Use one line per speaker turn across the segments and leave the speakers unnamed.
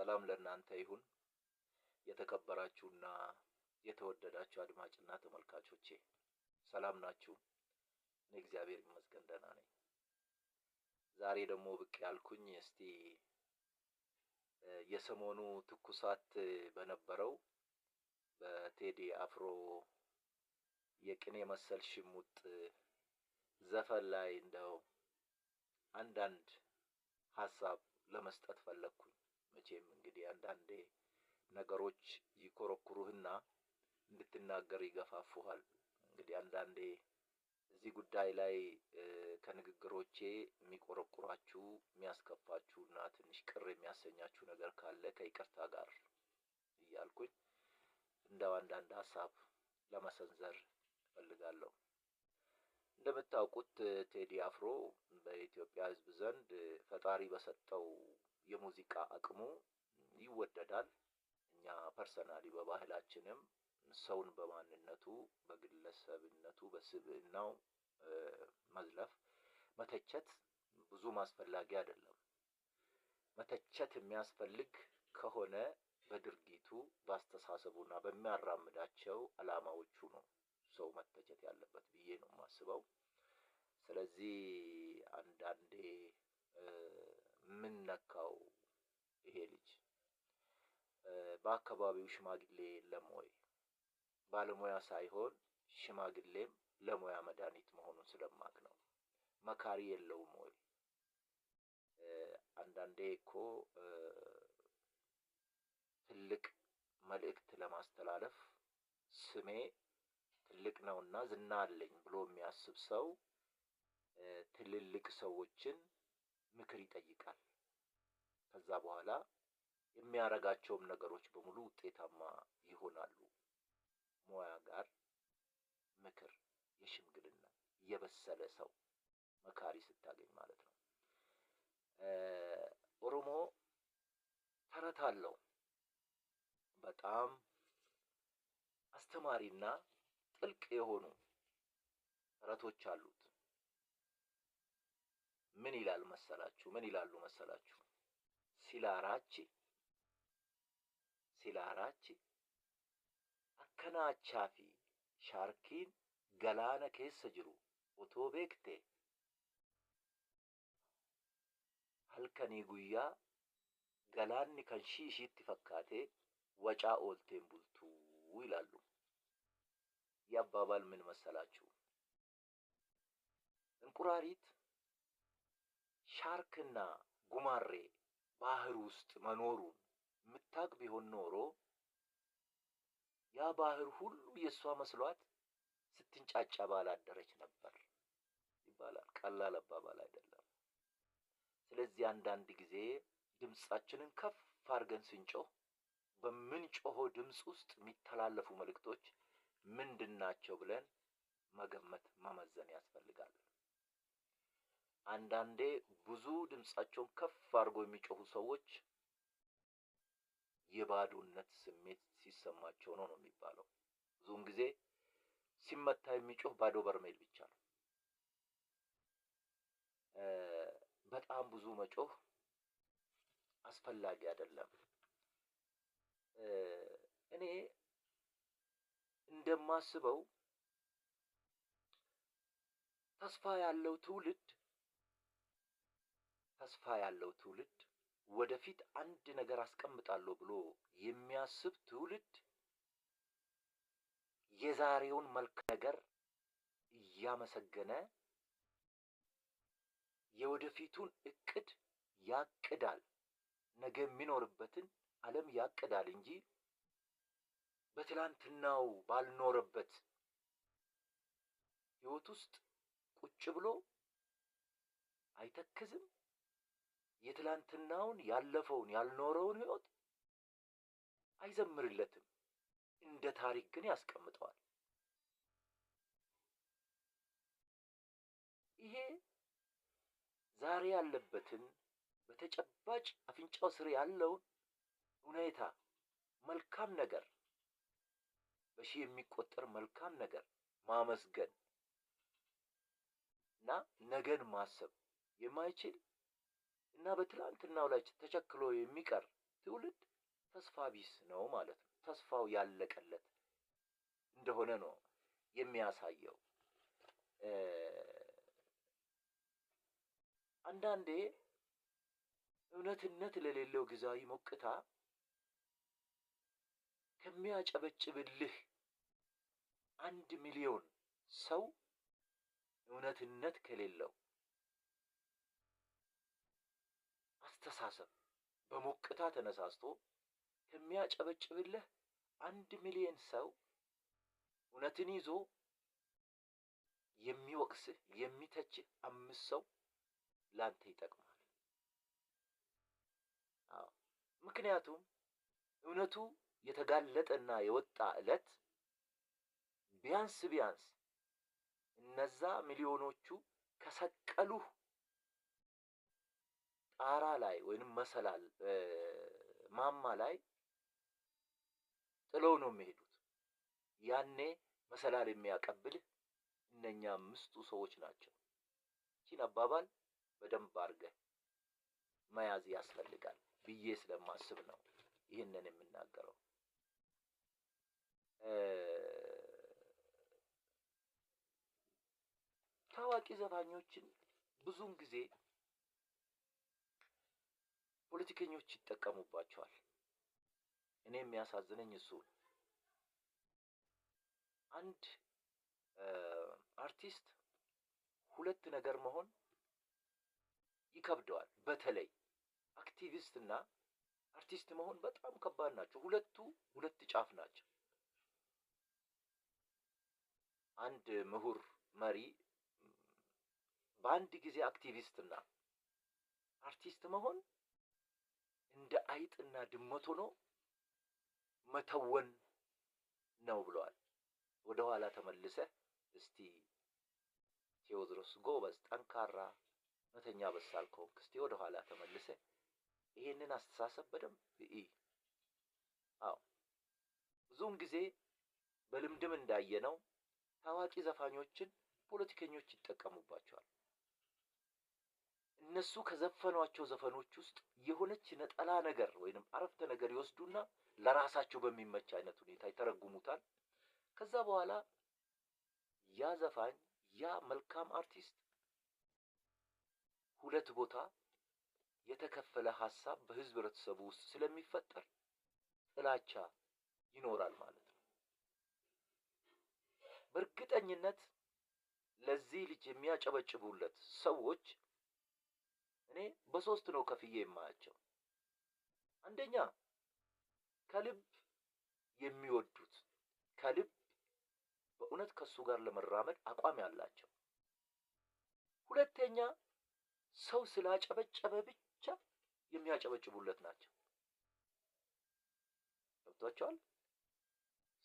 ሰላም ለእናንተ ይሁን። የተከበራችሁና የተወደዳችሁ አድማጭና ተመልካቾቼ ሰላም ናችሁ? እኔ እግዚአብሔር ይመስገን ደህና ነኝ። ዛሬ ደግሞ ብቅ ያልኩኝ እስቲ የሰሞኑ ትኩሳት በነበረው በቴዲ አፍሮ የቅኔ መሰል ሽሙጥ ዘፈን ላይ እንደው አንዳንድ ሀሳብ ለመስጠት ፈለግኩኝ። መቼም እንግዲህ አንዳንዴ ነገሮች ይኮረኩሩህና እንድትናገር ይገፋፉሃል። እንግዲህ አንዳንዴ እዚህ ጉዳይ ላይ ከንግግሮቼ የሚቆረቁራችሁ የሚያስከፋችሁና ትንሽ ቅር የሚያሰኛችሁ ነገር ካለ ከይቅርታ ጋር እያልኩኝ እንደው አንዳንድ ሀሳብ ለመሰንዘር እፈልጋለሁ። እንደምታውቁት ቴዲ አፍሮ በኢትዮጵያ ሕዝብ ዘንድ ፈጣሪ በሰጠው የሙዚቃ አቅሙ ይወደዳል። እኛ ፐርሰናሊ በባህላችንም ሰውን በማንነቱ በግለሰብነቱ በስብዕናው መዝለፍ መተቸት ብዙም አስፈላጊ አይደለም። መተቸት የሚያስፈልግ ከሆነ በድርጊቱ በአስተሳሰቡና በሚያራምዳቸው ዓላማዎቹ ነው ሰው መተቸት ያለበት ብዬ ነው የማስበው። ስለዚህ አንዳንዴ ምን ነካው ይሄ ልጅ በአካባቢው ሽማግሌ የለም ወይ? ባለሙያ ሳይሆን ሽማግሌም ለሙያ መድኃኒት መሆኑን ስለማቅ ነው። መካሪ የለውም ወይ? አንዳንዴ እኮ ትልቅ መልእክት ለማስተላለፍ ስሜ ትልቅ ነውና ዝና አለኝ ብሎ የሚያስብ ሰው ትልልቅ ሰዎችን ምክር ይጠይቃል። ከዛ በኋላ የሚያረጋቸውም ነገሮች በሙሉ ውጤታማ ይሆናሉ። ሙያ ጋር ምክር የሽምግልና የበሰለ ሰው መካሪ ስታገኝ ማለት ነው። ኦሮሞ ተረት አለው። በጣም አስተማሪና ጥልቅ የሆኑ ተረቶች አሉት። ምን ይላል መሰላችሁ? ምን ይላሉ መሰላችሁ? ሲላራቺ አከናቻፊ ሻርኪን ገላና ኬሰ ጅሩ ኦቶ ቤክቴ halkanii guyyaa galaanni kan ishiitti fakkaate wacaa oolteen bultuu ይላሉ። ያባባል ምን መሰላችሁ? እንቁራሪት ሻርክና ጉማሬ ባህር ውስጥ መኖሩን የምታውቅ ቢሆን ኖሮ ያ ባህር ሁሉ የእሷ መስሏት ስትንጫጫ ባላደረች ነበር ይባላል። ቀላል አባባል አይደለም። ስለዚህ አንዳንድ ጊዜ ድምጻችንን ከፍ አድርገን ስንጮህ በምንጮኸው ድምጽ ውስጥ የሚተላለፉ መልእክቶች ምንድናቸው ብለን መገመት መመዘን ያስፈልጋል። አንዳንዴ ብዙ ድምጻቸውን ከፍ አድርገው የሚጮሁ ሰዎች የባዶነት ስሜት ሲሰማቸው ነው የሚባለው። ብዙውን ጊዜ ሲመታ የሚጮህ ባዶ በርሜል ብቻ ነው። በጣም ብዙ መጮህ አስፈላጊ አይደለም። እኔ እንደማስበው ተስፋ ያለው ትውልድ ወደፊት አንድ ነገር አስቀምጣለሁ ብሎ የሚያስብ ትውልድ የዛሬውን መልካም ነገር እያመሰገነ የወደፊቱን እቅድ ያቅዳል። ነገ የሚኖርበትን ዓለም ያቅዳል እንጂ በትላንትናው ባልኖረበት ህይወት ውስጥ ቁጭ ብሎ አይተክዝም። የትላንትናውን ያለፈውን ያልኖረውን ህይወት አይዘምርለትም። እንደ ታሪክ ግን ያስቀምጠዋል። ይሄ ዛሬ ያለበትን በተጨባጭ አፍንጫው ስር ያለውን ሁኔታ መልካም ነገር በሺህ የሚቆጠር መልካም ነገር ማመስገን እና ነገን ማሰብ የማይችል እና በትላንትናው ላይ ተቸክሎ የሚቀር ትውልድ ተስፋ ቢስ ነው ማለት ነው። ተስፋው ያለቀለት እንደሆነ ነው የሚያሳየው። አንዳንዴ እውነትነት ለሌለው ጊዜያዊ ሞቅታ ከሚያጨበጭብልህ 1 ሚሊዮን ሰው እውነትነት ከሌለው አስተሳሰብ በሞቅታ ተነሳስቶ ከሚያጨበጭብልህ 1 ሚሊዮን ሰው እውነትን ይዞ የሚወቅስህ የሚተችህ 5 ሰው ላንተ ይጠቅማል። ምክንያቱም እውነቱ የተጋለጠና የወጣ ዕለት ቢያንስ እነዛ ሚሊዮኖቹ ከሰቀሉህ ጣራ ላይ ወይንም መሰላል ማማ ላይ ጥለው ነው የሚሄዱት። ያኔ መሰላል የሚያቀብልህ እነኛ 5ቱ ሰዎች ናቸው። ይህን አባባል በደንብ አድርገህ መያዝ ያስፈልጋል ብዬ ስለማስብ ነው ይህንን የምናገረው። ታዋቂ ዘፋኞችን ብዙውን ጊዜ ፖለቲከኞች ይጠቀሙባቸዋል። እኔ የሚያሳዝነኝ እሱ አንድ አርቲስት 2 ነገር መሆን ይከብደዋል። በተለይ አክቲቪስት እና አርቲስት መሆን በጣም ከባድ ናቸው። ሁለት ጫፍ ናቸው። አንድ ምሁር መሪ በአንድ ጊዜ አክቲቪስትና አርቲስት መሆን እንደ አይጥና ድመት ሆኖ መተወን ነው ብለዋል። ወደ ኋላ ተመልሰህ እስቲ ቴዎድሮስ ጎበዝ፣ ጠንካራ፣ እውነተኛ በሳል ከሆንክ እስቲ ወደ ኋላ ተመልሰህ ይሄንን አስተሳሰብ በደንብ እይ። ብዙውን ጊዜ በልምድም እንዳየነው ታዋቂ ዘፋኞችን ፖለቲከኞች ይጠቀሙባቸዋል። እነሱ ከዘፈኗቸው ዘፈኖች ውስጥ የሆነች ነጠላ ነገር ወይንም አረፍተ ነገር ይወስዱና ለራሳቸው በሚመች አይነት ሁኔታ ይተረጉሙታል። ከዛ በኋላ ያ ዘፋኝ ያ መልካም አርቲስት 2 ቦታ የተከፈለ ሀሳብ በህዝብ ህብረተሰቡ ውስጥ ስለሚፈጠር ጥላቻ ይኖራል ማለት ነው። በእርግጠኝነት ለዚህ ልጅ የሚያጨበጭቡለት ሰዎች እኔ በ3 ነው ከፍዬ የማያቸው። አንደኛ ከልብ የሚወዱት፣ ከልብ በእውነት ከሱ ጋር ለመራመድ አቋም ያላቸው። ሁለተኛ ሰው ስላጨበጨበ ብቻ የሚያጨበጭቡለት ናቸው። ገብቷቸዋል?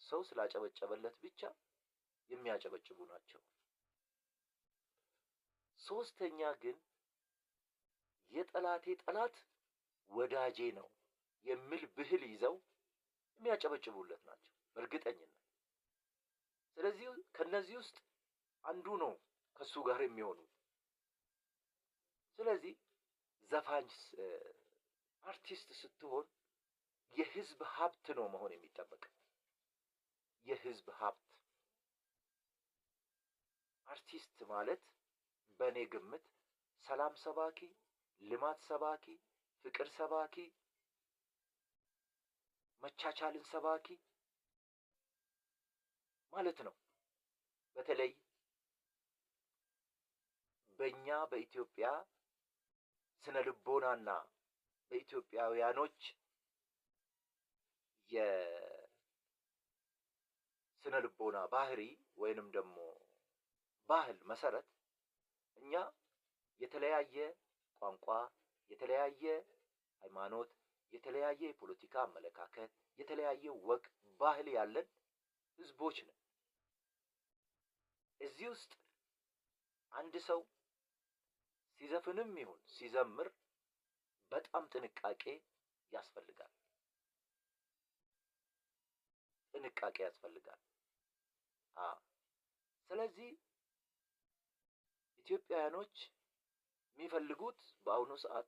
ሰው ስላጨበጨበለት ብቻ የሚያጨበጭቡ ናቸው። ሶስተኛ ግን የጠላቴ ጠላት ወዳጄ ነው የሚል ብሂል ይዘው የሚያጨበጭቡለት ናቸው በእርግጠኝነት። ስለዚህ ከነዚህ ውስጥ አንዱ ነው ከሱ ጋር የሚሆኑት። ስለዚህ ዘፋኝ አርቲስት ስትሆን የህዝብ ሀብት ነው መሆን የሚጠበቅ። የህዝብ ሀብት አርቲስት ማለት በእኔ ግምት ሰላም ሰባኪ፣ ልማት ሰባኪ፣ ፍቅር ሰባኪ፣ መቻቻልን ሰባኪ ማለት ነው። በተለይ በእኛ በኢትዮጵያ ስነ ልቦናና በኢትዮጵያውያኖች የስነ ልቦና ባህሪ ወይንም ደግሞ ባህል መሰረት እኛ የተለያየ ቋንቋ፣ የተለያየ ሃይማኖት፣ የተለያየ የፖለቲካ አመለካከት፣ የተለያየ ወግ፣ ባህል ያለን ህዝቦች ነን። እዚህ ውስጥ አንድ ሰው ሲዘፍንም ይሁን ሲዘምር በጣም ጥንቃቄ ያስፈልጋል። ጥንቃቄ ያስፈልጋል። ስለዚህ ኢትዮጵያውያኖች የሚፈልጉት በአሁኑ ሰዓት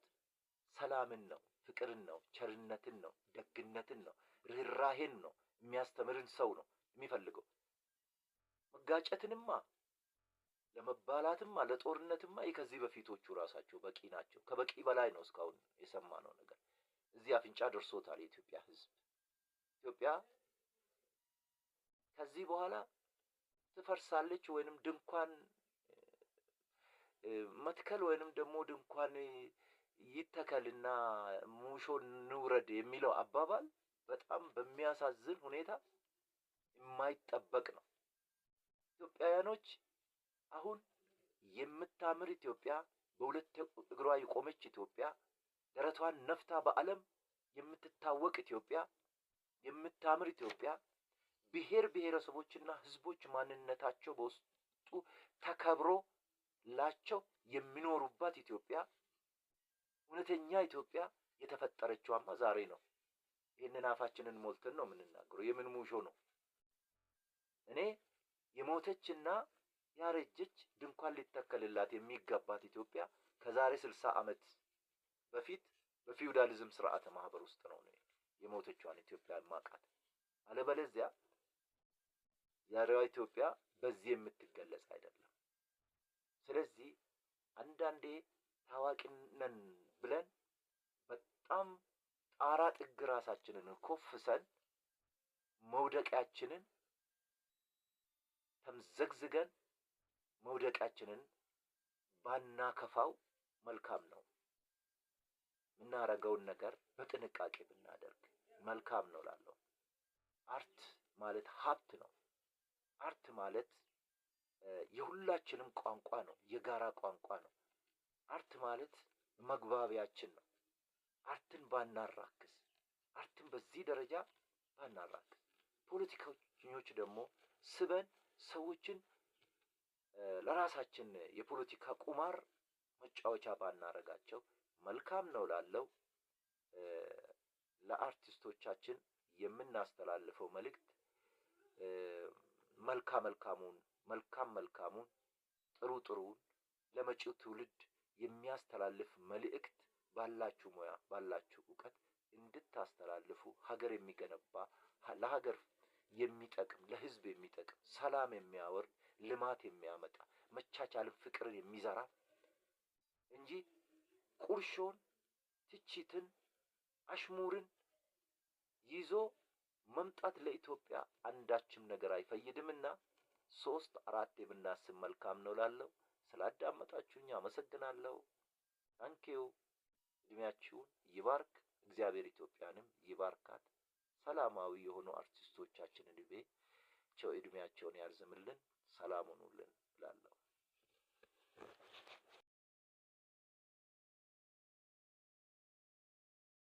ሰላምን ነው፣ ፍቅርን ነው፣ ቸርነትን ነው፣ ደግነትን ነው፣ ርህራሄን ነው የሚያስተምርን ሰው ነው የሚፈልገው። መጋጨትንማ ለመባላትማ ለጦርነትማ ከዚህ በፊቶቹ ራሳቸው በቂ ናቸው። ከበቂ በላይ ነው እስካሁን የሰማነው ነገር። እዚህ አፍንጫ ደርሶታል የኢትዮጵያ ሕዝብ። ኢትዮጵያ ከዚህ በኋላ ትፈርሳለች ወይንም ድንኳን መትከል ወይንም ደግሞ ድንኳን ይተከልና ሙሾ ንውረድ የሚለው አባባል በጣም በሚያሳዝን ሁኔታ የማይጠበቅ ነው። ኢትዮጵያውያኖች አሁን የምታምር ኢትዮጵያ፣ በሁለት እግሯ የቆመች ኢትዮጵያ፣ ደረቷን ነፍታ በዓለም የምትታወቅ ኢትዮጵያ፣ የምታምር ኢትዮጵያ፣ ብሔር ብሔረሰቦችና ህዝቦች ማንነታቸው በውስጡ ተከብሮላቸው የሚኖሩባት ኢትዮጵያ፣ እውነተኛ ኢትዮጵያ የተፈጠረችዋማ ዛሬ ነው። ይህንን አፋችንን ሞልተን ነው የምንናገረው። የምን ሙሾ ነው? እኔ የሞተችና ያረጀች ድንኳን ሊተከልላት የሚገባት ኢትዮጵያ ከዛሬ 60 ዓመት በፊት በፊውዳሊዝም ስርዓተ ማህበር ውስጥ ነው የሞተችዋን ኢትዮጵያ ማቃት። አለበለዚያ ዛሬዋ ኢትዮጵያ በዚህ የምትገለጽ አይደለም። ስለዚህ አንዳንዴ ታዋቂ ነን ብለን በጣም ጣራ ጥግ ራሳችንን ኮፍሰን መውደቂያችንን ተምዘግዝገን መውደቂያችንን ባናከፋው መልካም ነው። የምናረገውን ነገር በጥንቃቄ ብናደርግ መልካም ነው ላለው። አርት ማለት ሀብት ነው። አርት ማለት የሁላችንም ቋንቋ ነው፣ የጋራ ቋንቋ ነው። አርት ማለት መግባቢያችን ነው። አርትን ባናራክስ፣ አርትን በዚህ ደረጃ ባናራክስ፣ ፖለቲከኞች ደግሞ ስበን ሰዎችን ለራሳችን የፖለቲካ ቁማር መጫወቻ ባናረጋቸው መልካም ነው ላለው። ለአርቲስቶቻችን የምናስተላልፈው መልእክት መልካም መልካሙን ጥሩ ጥሩውን ለመጪው ትውልድ የሚያስተላልፍ መልእክት ባላችሁ ሙያ ባላችሁ ዕውቀት እንድታስተላልፉ፣ ሀገር የሚገነባ ለሀገር የሚጠቅም ለህዝብ የሚጠቅም ሰላም የሚያወርድ ልማት የሚያመጣ መቻቻልን ፍቅርን የሚዘራ እንጂ ቁርሾን፣ ትችትን፣ አሽሙርን ይዞ መምጣት ለኢትዮጵያ አንዳችም ነገር አይፈይድምና 3-4 ብናስብ መልካም ነው ላለው። ስላዳመጣችሁኝ አመሰግናለሁ። ታንኪዩ። እድሜያችሁን ይባርክ እግዚአብሔር፣ ኢትዮጵያንም ይባርካት። ሰላማዊ የሆኑ አርቲስቶቻችንን እድሜያቸውን ያርዝምልን። ሰላም ሁኑልን እላለሁ።